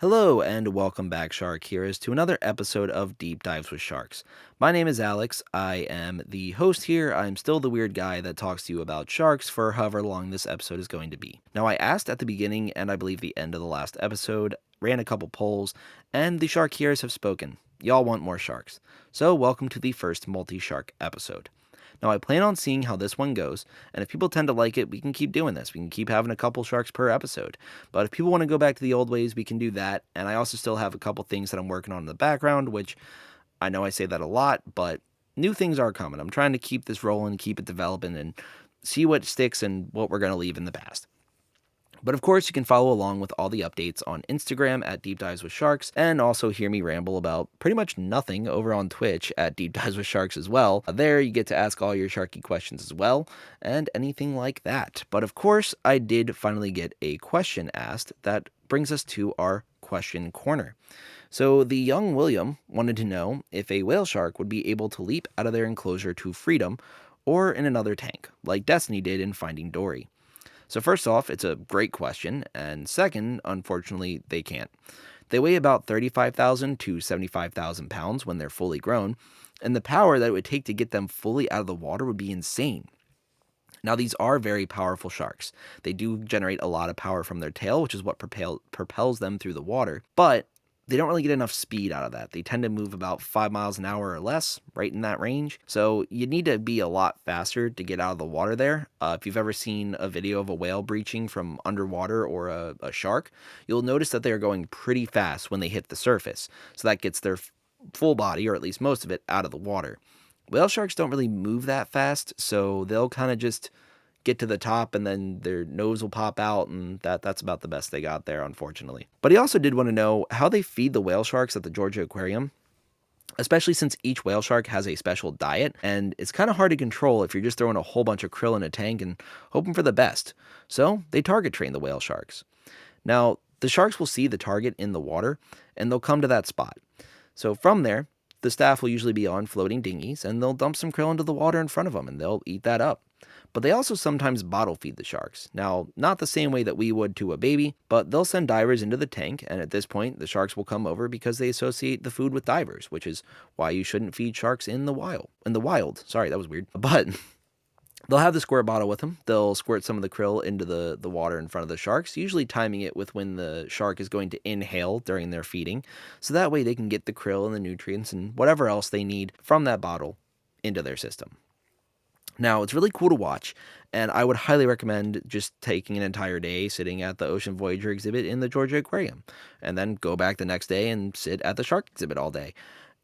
Hello and welcome back, Shark Heroes, to another episode of Deep Dives with Sharks. My name is Alex. I am the host here. I'm still the weird guy that talks to you about sharks for however long this episode is going to be. Now, I asked at the beginning and I believe the end of the last episode, ran a couple polls, and the Shark Heroes have spoken. Y'all want more sharks. So, welcome to the first multi-shark episode. Now, I plan on seeing how this one goes, and if people tend to like it, we can keep doing this. We can keep having a couple sharks per episode. But if people want to go back to the old ways, we can do that. And I also still have a couple things that I'm working on in the background, which I know I say that a lot, but new things are coming. I'm trying to keep this rolling, keep it developing, and see what sticks and what we're going to leave in the past. But of course, you can follow along with all the updates on Instagram at Deep Dives with Sharks, and also hear me ramble about pretty much nothing over on Twitch at Deep Dives with Sharks as well. There, you get to ask all your Sharky questions as well, and anything like that. But of course, I did finally get a question asked that brings us to our question corner. So the young William wanted to know if a whale shark would be able to leap out of their enclosure to freedom, or in another tank, like Destiny did in Finding Dory. So first off, it's a great question, and second, unfortunately, they can't. They weigh about 35,000 to 75,000 pounds when they're fully grown, and the power that it would take to get them fully out of the water would be insane. Now, these are very powerful sharks. They do generate a lot of power from their tail, which is what propels them through the water, but they don't really get enough speed out of that. They tend to move about 5 miles an hour or less, right in that range. So you need to be a lot faster to get out of the water there. If you've ever seen a video of a whale breaching from underwater or a shark, you'll notice that they're going pretty fast when they hit the surface. So that gets their full body, or at least most of it, out of the water. Whale sharks don't really move that fast, so they'll kind of just get to the top and then their nose will pop out, and that's about the best they got there, unfortunately. But he also did want to know how they feed the whale sharks at the Georgia Aquarium, especially since each whale shark has a special diet, and it's kind of hard to control if you're just throwing a whole bunch of krill in a tank and hoping for the best. So they target train the whale sharks. Now, the sharks will see the target in the water, and they'll come to that spot. So from there, the staff will usually be on floating dinghies, and they'll dump some krill into the water in front of them, and they'll eat that up. But they also sometimes bottle feed the sharks. Now, not the same way that we would to a baby, but they'll send divers into the tank, and at this point, the sharks will come over because they associate the food with divers, which is why you shouldn't feed sharks in the wild. Sorry, that was weird. But they'll have the squirt bottle with them. They'll squirt some of the krill into the water in front of the sharks, usually timing it with when the shark is going to inhale during their feeding, so that way they can get the krill and the nutrients and whatever else they need from that bottle into their system. Now, it's really cool to watch, and I would highly recommend just taking an entire day sitting at the Ocean Voyager exhibit in the Georgia Aquarium, and then go back the next day and sit at the shark exhibit all day.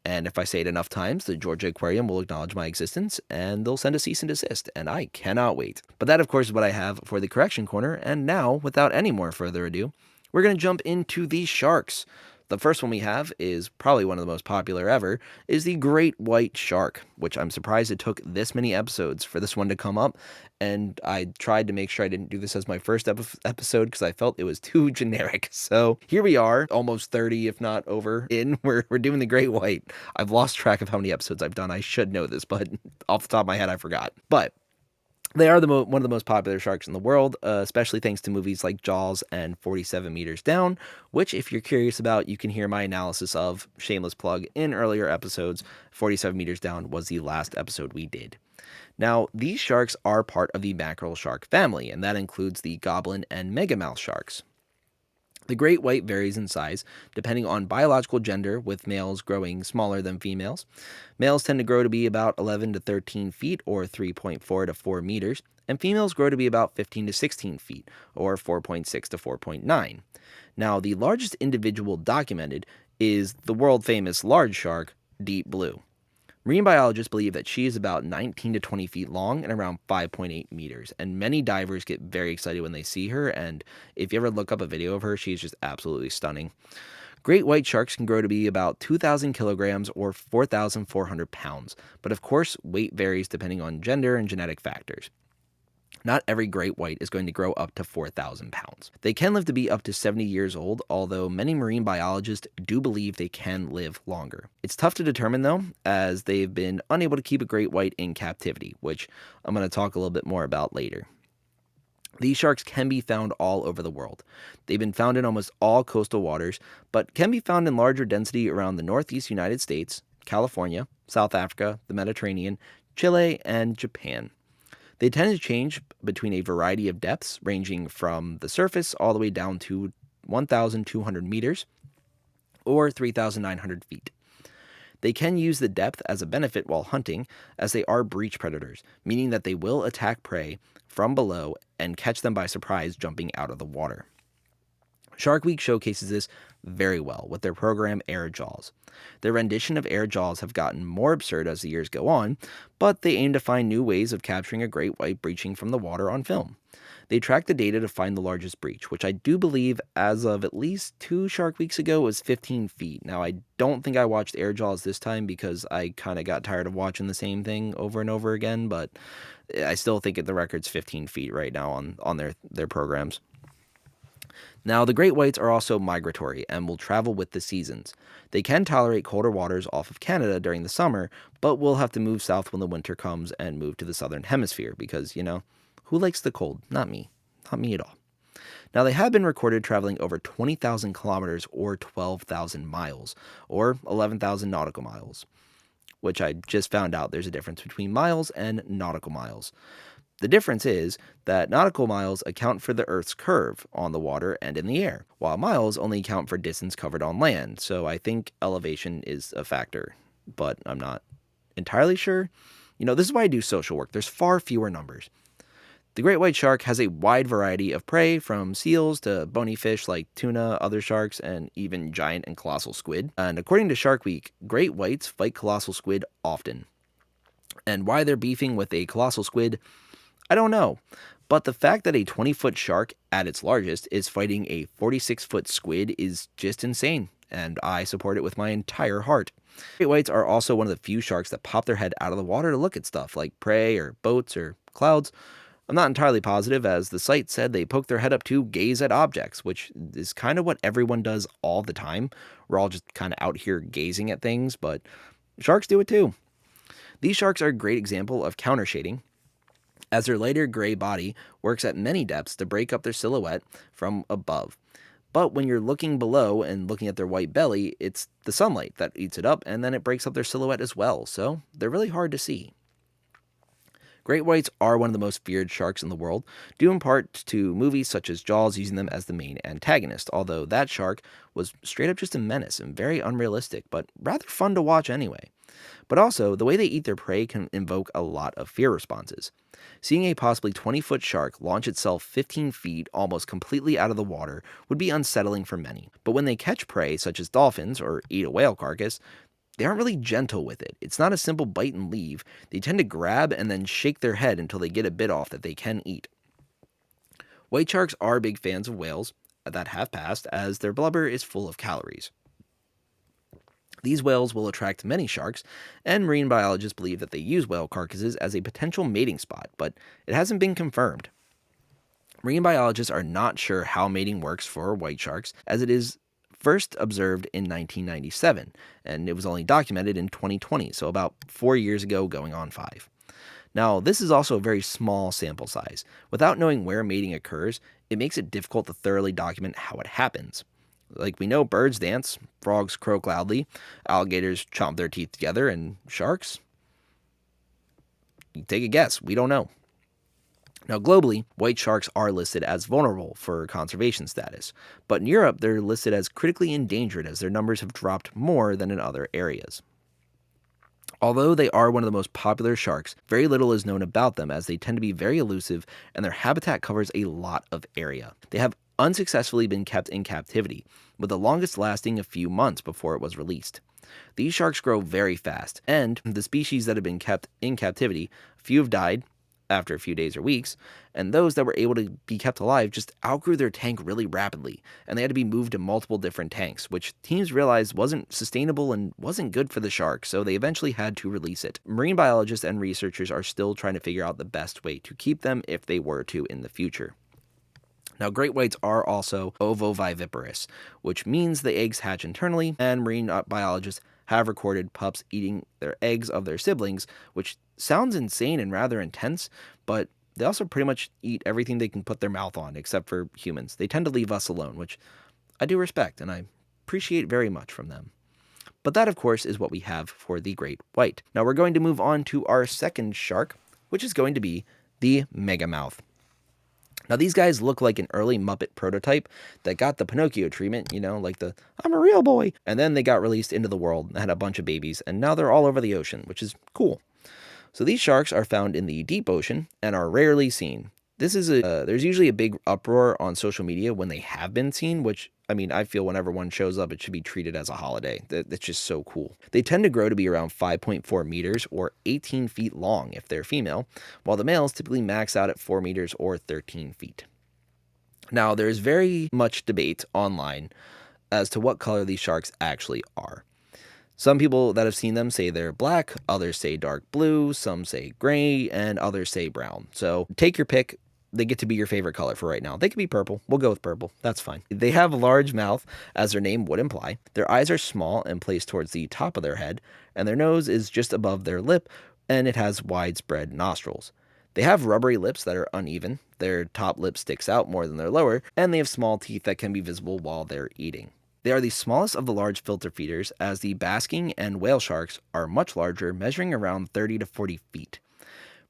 And if I say it enough times, the Georgia Aquarium will acknowledge my existence, and they'll send a cease and desist, and I cannot wait. But that, of course, is what I have for the correction corner, and now, without any more further ado, we're going to jump into these sharks. The first one we have is probably one of the most popular ever, is the great white shark, which I'm surprised it took this many episodes for this one to come up, and I tried to make sure I didn't do this as my first episode because I felt it was too generic. So here we are, almost 30, if not over, we're doing the great white. I've lost track of how many episodes I've done. I should know this, but off the top of my head, I forgot. But they are one of the most popular sharks in the world, especially thanks to movies like Jaws and 47 Meters Down, which, if you're curious about, you can hear my analysis of, shameless plug, in earlier episodes. 47 Meters Down was the last episode we did. Now, these sharks are part of the mackerel shark family, and that includes the goblin and megamouth sharks. The great white varies in size depending on biological gender, with males growing smaller than females. Males tend to grow to be about 11 to 13 feet, or 3.4 to 4 meters, and females grow to be about 15 to 16 feet, or 4.6 to 4.9. Now, the largest individual documented is the world-famous large shark, Deep Blue. Marine biologists believe that she is about 19 to 20 feet long and around 5.8 meters, and many divers get very excited when they see her, and if you ever look up a video of her, she's just absolutely stunning. Great white sharks can grow to be about 2,000 kilograms or 4,400 pounds, but of course, weight varies depending on gender and genetic factors. Not every great white is going to grow up to 4,000 pounds. They can live to be up to 70 years old, although many marine biologists do believe they can live longer. It's tough to determine though, as they've been unable to keep a great white in captivity, which I'm going to talk a little bit more about later. These sharks can be found all over the world. They've been found in almost all coastal waters, but can be found in larger density around the northeast United States, California, South Africa, the Mediterranean, Chile, and Japan. They tend to change between a variety of depths, ranging from the surface all the way down to 1,200 meters or 3,900 feet. They can use the depth as a benefit while hunting, as they are breach predators, meaning that they will attack prey from below and catch them by surprise jumping out of the water. Shark Week showcases this very well with their program Air Jaws. Their rendition of Air Jaws have gotten more absurd as the years go on, but they aim to find new ways of capturing a great white breaching from the water on film. They track the data to find the largest breach, which I do believe as of at least 2 Shark Weeks ago was 15 feet. Now, I don't think I watched Air Jaws this time because I kind of got tired of watching the same thing over and over again, but I still think the record's 15 feet right now on their programs. Now, the great whites are also migratory and will travel with the seasons. They can tolerate colder waters off of Canada during the summer, but will have to move south when the winter comes and move to the southern hemisphere because, who likes the cold? Not me. Not me at all. Now, they have been recorded traveling over 20,000 kilometers or 12,000 miles, or 11,000 nautical miles, which I just found out there's a difference between miles and nautical miles. The difference is that nautical miles account for the Earth's curve on the water and in the air, while miles only account for distance covered on land, so I think elevation is a factor, but I'm not entirely sure. This is why I do social work. There's far fewer numbers. The great white shark has a wide variety of prey, from seals to bony fish like tuna, other sharks, and even giant and colossal squid. And according to Shark Week, great whites fight colossal squid often. And why they're beefing with a colossal squid, I don't know. But the fact that a 20-foot shark at its largest is fighting a 46-foot squid is just insane, and I support it with my entire heart. Great whites are also one of the few sharks that pop their head out of the water to look at stuff like prey or boats or clouds. I'm not entirely positive, as the site said they poke their head up to gaze at objects, which is kind of what everyone does all the time. We're all just kind of out here gazing at things, but sharks do it too. These sharks are a great example of counter shading, as their lighter gray body works at many depths to break up their silhouette from above. But when you're looking below and looking at their white belly, it's the sunlight that eats it up, and then it breaks up their silhouette as well, so they're really hard to see. Great whites are one of the most feared sharks in the world, due in part to movies such as Jaws using them as the main antagonist, although that shark was straight up just a menace and very unrealistic, but rather fun to watch anyway. But also, the way they eat their prey can invoke a lot of fear responses. Seeing a possibly 20-foot shark launch itself 15 feet almost completely out of the water would be unsettling for many. But when they catch prey, such as dolphins, or eat a whale carcass, they aren't really gentle with it. It's not a simple bite and leave. They tend to grab and then shake their head until they get a bit off that they can eat. White sharks are big fans of whales that have passed, as their blubber is full of calories. These whales will attract many sharks, and marine biologists believe that they use whale carcasses as a potential mating spot, but it hasn't been confirmed. Marine biologists are not sure how mating works for white sharks, as it is first observed in 1997, and it was only documented in 2020, so about 4 years ago, going on 5. Now, this is also a very small sample size. Without knowing where mating occurs, it makes it difficult to thoroughly document how it happens. Like, we know birds dance, frogs croak loudly, alligators chomp their teeth together, and sharks? You take a guess, we don't know. Now, globally, white sharks are listed as vulnerable for conservation status, but in Europe, they're listed as critically endangered, as their numbers have dropped more than in other areas. Although they are one of the most popular sharks, very little is known about them, as they tend to be very elusive and their habitat covers a lot of area. They have unsuccessfully been kept in captivity, with the longest lasting a few months before it was released. These sharks grow very fast, and the species that have been kept in captivity, few have died after a few days or weeks, and those that were able to be kept alive just outgrew their tank really rapidly, and they had to be moved to multiple different tanks, which teams realized wasn't sustainable and wasn't good for the shark, so they eventually had to release it. Marine biologists and researchers are still trying to figure out the best way to keep them if they were to in the future. Now, great whites are also ovoviviparous, which means the eggs hatch internally, and marine biologists have recorded pups eating their eggs of their siblings, which sounds insane and rather intense, but They also pretty much eat everything they can put their mouth on, except for humans. They tend to leave us alone, which I do respect and I appreciate very much from them. But that, of course, is what we have for the great white. Now we're going to move on to our second shark, which is going to be the Megamouth. Now these guys look like an early Muppet prototype that got the Pinocchio treatment, like the I'm a real boy. And then they got released into the world and had a bunch of babies, and now they're all over the ocean, which is cool. So these sharks are found in the deep ocean and are rarely seen. There's usually a big uproar on social media when they have been seen, which, I feel whenever one shows up, it should be treated as a holiday. That's just so cool. They tend to grow to be around 5.4 meters or 18 feet long if they're female, while the males typically max out at 4 meters or 13 feet. Now, there's very much debate online as to what color these sharks actually are. Some people that have seen them say they're black, others say dark blue, some say gray, and others say brown. So take your pick. They get to be your favorite color for right now. They could be purple. We'll go with purple. That's fine. They have a large mouth, as their name would imply. Their eyes are small and placed towards the top of their head, and their nose is just above their lip, and it has widespread nostrils. They have rubbery lips that are uneven. Their top lip sticks out more than their lower, and they have small teeth that can be visible while they're eating. They are the smallest of the large filter feeders, as the basking and whale sharks are much larger, measuring around 30 to 40 feet.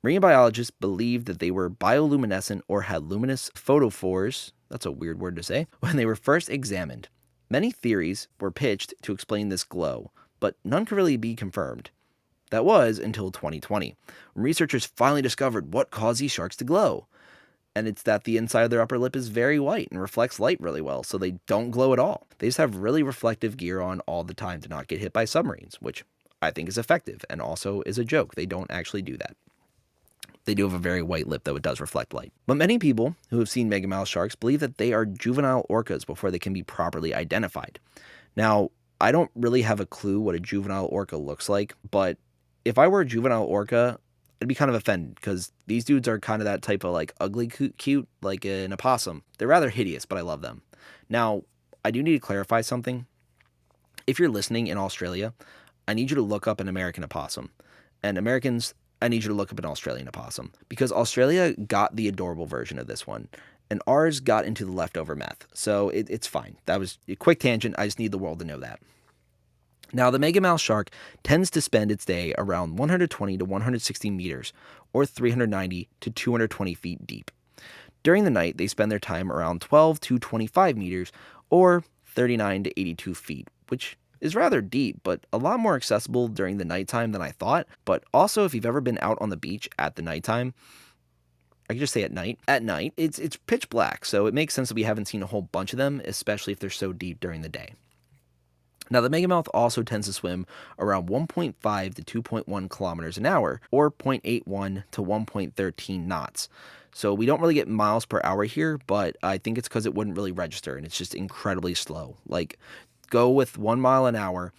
Marine biologists believed that they were bioluminescent or had luminous photophores, that's a weird word to say, when they were first examined. Many theories were pitched to explain this glow, but none could really be confirmed. That was until 2020, when researchers finally discovered what caused these sharks to glow. And it's that the inside of their upper lip is very white and reflects light really well, so they don't glow at all. They just have really reflective gear on all the time to not get hit by submarines, which I think is effective and also is a joke. They don't actually do that. They do have a very white lip, though it does reflect light. But many people who have seen Megamouth sharks believe that they are juvenile orcas before they can be properly identified. Now, I don't really have a clue what a juvenile orca looks like, but if I were a juvenile orca, I'd be kind of offended because these dudes are kind of that type of ugly cute, like an opossum. They're rather hideous, but I love them. Now, I do need to clarify something. If you're listening in Australia, I need you to look up an American opossum. And Americans, I need you to look up an Australian opossum because Australia got the adorable version of this one and ours got into the leftover meth. So it's fine. That was a quick tangent. I just need the world to know that. Now, the Megamouth shark tends to spend its day around 120 to 160 meters or 390 to 220 feet deep. During the night, they spend their time around 12 to 25 meters or 39 to 82 feet, which is rather deep, but a lot more accessible during the nighttime than I thought. But also, if you've ever been out on the beach at the nighttime, I can just say at night. At night, it's pitch black, so it makes sense that we haven't seen a whole bunch of them, especially if they're so deep during the day. Now, the Megamouth also tends to swim around 1.5 to 2.1 kilometers an hour, or 0.81 to 1.13 knots. So we don't really get miles per hour here, but I think it's because it wouldn't really register, and it's just incredibly slow. Go with 1 mile an hour,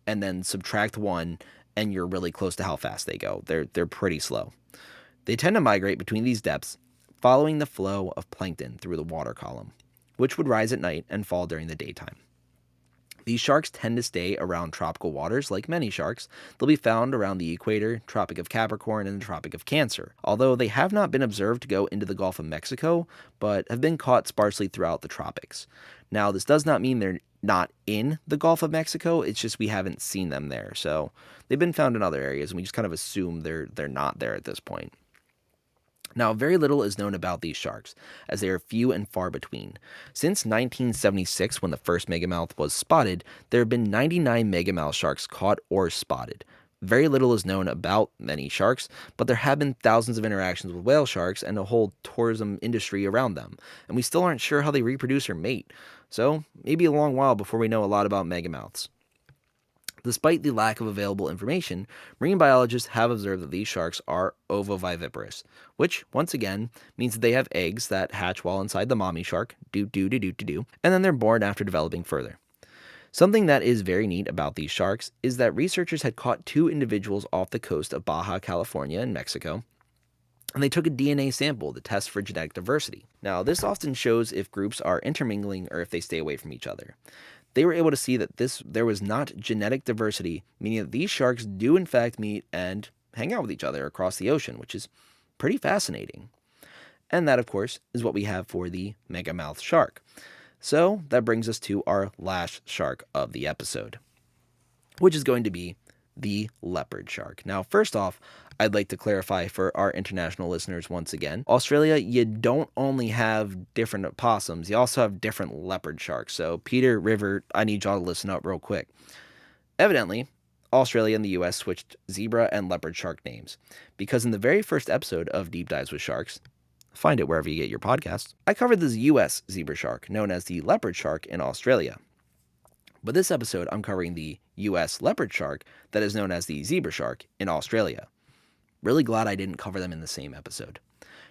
and then subtract 1, and you're really close to how fast they go. They're pretty slow. They tend to migrate between these depths, following the flow of plankton through the water column, which would rise at night and fall during the daytime. These sharks tend to stay around tropical waters like many sharks. They'll be found around the equator, Tropic of Capricorn, and the Tropic of Cancer, although they have not been observed to go into the Gulf of Mexico, but have been caught sparsely throughout the tropics. Now, this does not mean they're not in the Gulf of Mexico, it's just we haven't seen them there. So they've been found in other areas, and we just kind of assume they're not there at this point. Now, very little is known about these sharks, as they are few and far between. Since 1976, when the first Megamouth was spotted, there have been 99 Megamouth sharks caught or spotted. Very little is known about many sharks, but there have been thousands of interactions with whale sharks and a whole tourism industry around them, and we still aren't sure how they reproduce or mate, so maybe a long while before we know a lot about Megamouths. Despite the lack of available information, marine biologists have observed that these sharks are ovoviviparous, which, once again, means that they have eggs that hatch while inside the mommy shark, and then they're born after developing further. Something that is very neat about these sharks is that researchers had caught 2 individuals off the coast of Baja California in Mexico, and they took a DNA sample to test for genetic diversity. Now, this often shows if groups are intermingling or if they stay away from each other. They were able to see that there was not genetic diversity, meaning that these sharks do in fact meet and hang out with each other across the ocean, which is pretty fascinating. And that, of course, is what we have for the Megamouth Shark. So that brings us to our last shark of the episode, which is going to be the leopard shark. Now, first off, I'd like to clarify for our international listeners once again, Australia, you don't only have different opossums, you also have different leopard sharks. So Peter, River, I need y'all to listen up real quick. Evidently, Australia and the US switched zebra and leopard shark names, because in the very first episode of Deep Dives with Sharks, find it wherever you get your podcasts, I covered the US zebra shark, known as the leopard shark in Australia. But this episode, I'm covering the US leopard shark that is known as the zebra shark in Australia. Really glad I didn't cover them in the same episode.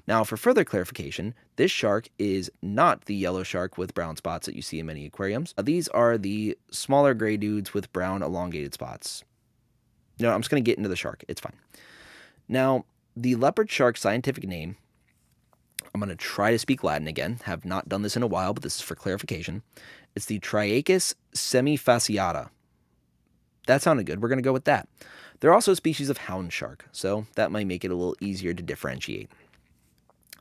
Now, for further clarification, this shark is not the yellow shark with brown spots that you see in many aquariums. These are the smaller gray dudes with brown elongated spots. No, I'm just going to get into the shark. It's fine. Now, the leopard shark's scientific name, I'm going to try to speak Latin again. Have not done this in a while, but this is for clarification. It's the Triachus semifasciata. That sounded good. We're going to go with that. They're also a species of hound shark, so that might make it a little easier to differentiate.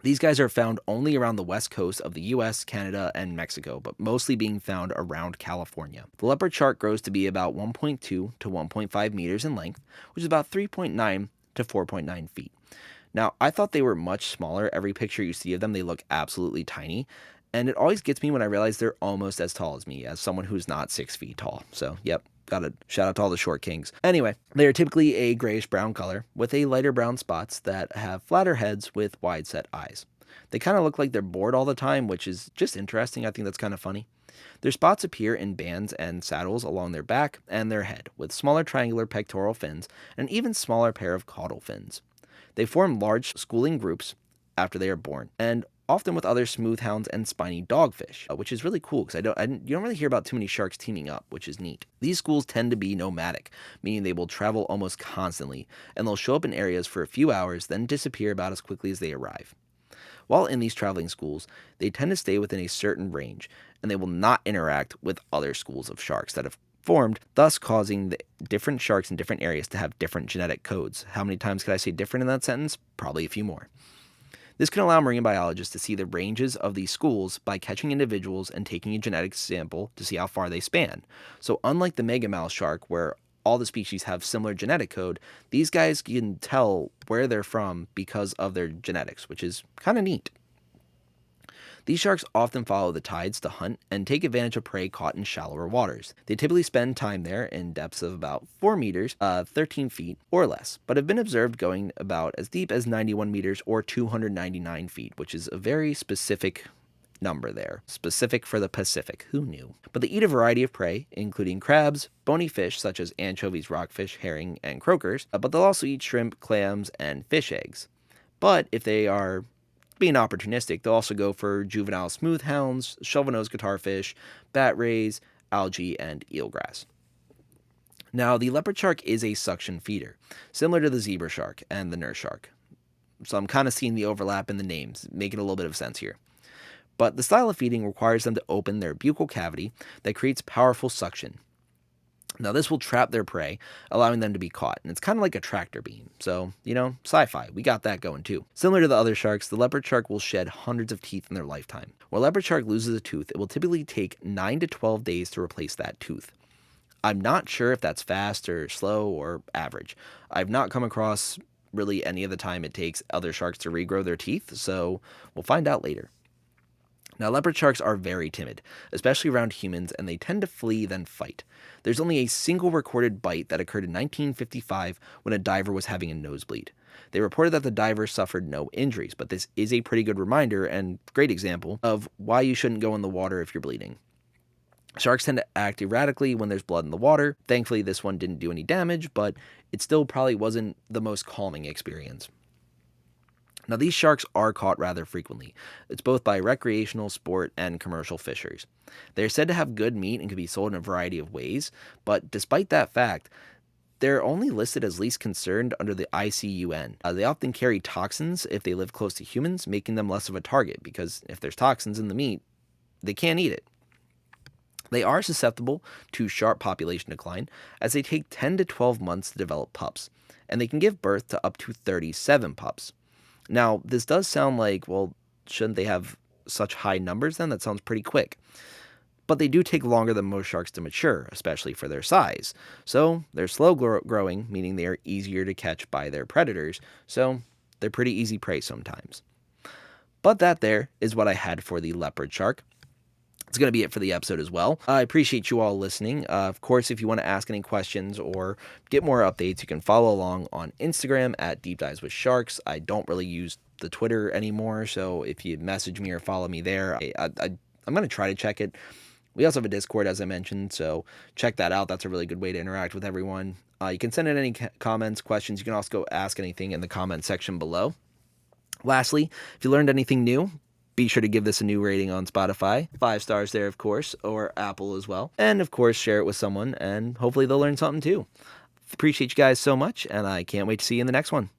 These guys are found only around the west coast of the US, Canada, and Mexico, but mostly being found around California. The leopard shark grows to be about 1.2 to 1.5 meters in length, which is about 3.9 to 4.9 feet. Now, I thought they were much smaller. Every picture you see of them, they look absolutely tiny. And it always gets me when I realize they're almost as tall as me, as someone who's not 6 feet tall. So, yep, gotta shout out to all the short kings. Anyway, they are typically a grayish brown color with a lighter brown spots that have flatter heads with wide set eyes. They kind of look like they're bored all the time, which is just interesting. I think that's kind of funny. Their spots appear in bands and saddles along their back and their head, with smaller triangular pectoral fins and an even smaller pair of caudal fins. They form large schooling groups after they are born, and often with other smoothhounds and spiny dogfish, which is really cool because you don't really hear about too many sharks teaming up, which is neat. These schools tend to be nomadic, meaning they will travel almost constantly, and they'll show up in areas for a few hours, then disappear about as quickly as they arrive. While in these traveling schools, they tend to stay within a certain range, and they will not interact with other schools of sharks that have formed, thus causing the different sharks in different areas to have different genetic codes. How many times could I say different in that sentence? Probably a few more. This can allow marine biologists to see the ranges of these schools by catching individuals and taking a genetic sample to see how far they span. So unlike the Megamouth shark, where all the species have similar genetic code, these guys can tell where they're from because of their genetics, which is kind of neat. These sharks often follow the tides to hunt and take advantage of prey caught in shallower waters. They typically spend time there in depths of about 4 meters, 13 feet or less, but have been observed going about as deep as 91 meters or 299 feet, which is a very specific number there. Specific for the Pacific, who knew? But they eat a variety of prey, including crabs, bony fish such as anchovies, rockfish, herring, and croakers, but they'll also eat shrimp, clams, and fish eggs. But if they are being opportunistic, they'll also go for juvenile smoothhounds, shovel-nosed guitarfish, bat rays, algae, and eelgrass. Now, the leopard shark is a suction feeder, similar to the zebra shark and the nurse shark. So I'm kind of seeing the overlap in the names, making a little bit of sense here. But the style of feeding requires them to open their buccal cavity that creates powerful suction. Now, this will trap their prey, allowing them to be caught, and it's kind of like a tractor beam. So, sci-fi, we got that going too. Similar to the other sharks, the leopard shark will shed hundreds of teeth in their lifetime. When a leopard shark loses a tooth, it will typically take 9 to 12 days to replace that tooth. I'm not sure if that's fast or slow or average. I've not come across really any of the time it takes other sharks to regrow their teeth, so we'll find out later. Now, leopard sharks are very timid, especially around humans, and they tend to flee then fight. There's only a single recorded bite that occurred in 1955 when a diver was having a nosebleed. They reported that the diver suffered no injuries, but this is a pretty good reminder and great example of why you shouldn't go in the water if you're bleeding. Sharks tend to act erratically when there's blood in the water. Thankfully, this one didn't do any damage, but it still probably wasn't the most calming experience. Now, these sharks are caught rather frequently. It's both by recreational, sport, and commercial fishers. They are said to have good meat and can be sold in a variety of ways, but despite that fact, they're only listed as least concerned under the ICUN. They often carry toxins if they live close to humans, making them less of a target, because if there's toxins in the meat, they can't eat it. They are susceptible to sharp population decline, as they take 10 to 12 months to develop pups, and they can give birth to up to 37 pups. Now, this does sound like, well, shouldn't they have such high numbers then? That sounds pretty quick. But they do take longer than most sharks to mature, especially for their size. So they're slow growing, meaning they are easier to catch by their predators, so they're pretty easy prey sometimes. But that there is what I had for the leopard shark. It's going to be it for the episode as well. I appreciate you all listening. Of course, if you want to ask any questions or get more updates, you can follow along on Instagram at Deep Dives with Sharks. I don't really use the Twitter anymore, so if you message me or follow me there, I'm going to try to check it. We also have a Discord, as I mentioned, so check that out. That's a really good way to interact with everyone. You can send in any comments, questions. You can also go ask anything in the comment section below. Lastly, if you learned anything new, be sure to give this a new rating on Spotify. 5 stars there, of course, or Apple as well. And, of course, share it with someone, and hopefully they'll learn something too. Appreciate you guys so much, and I can't wait to see you in the next one.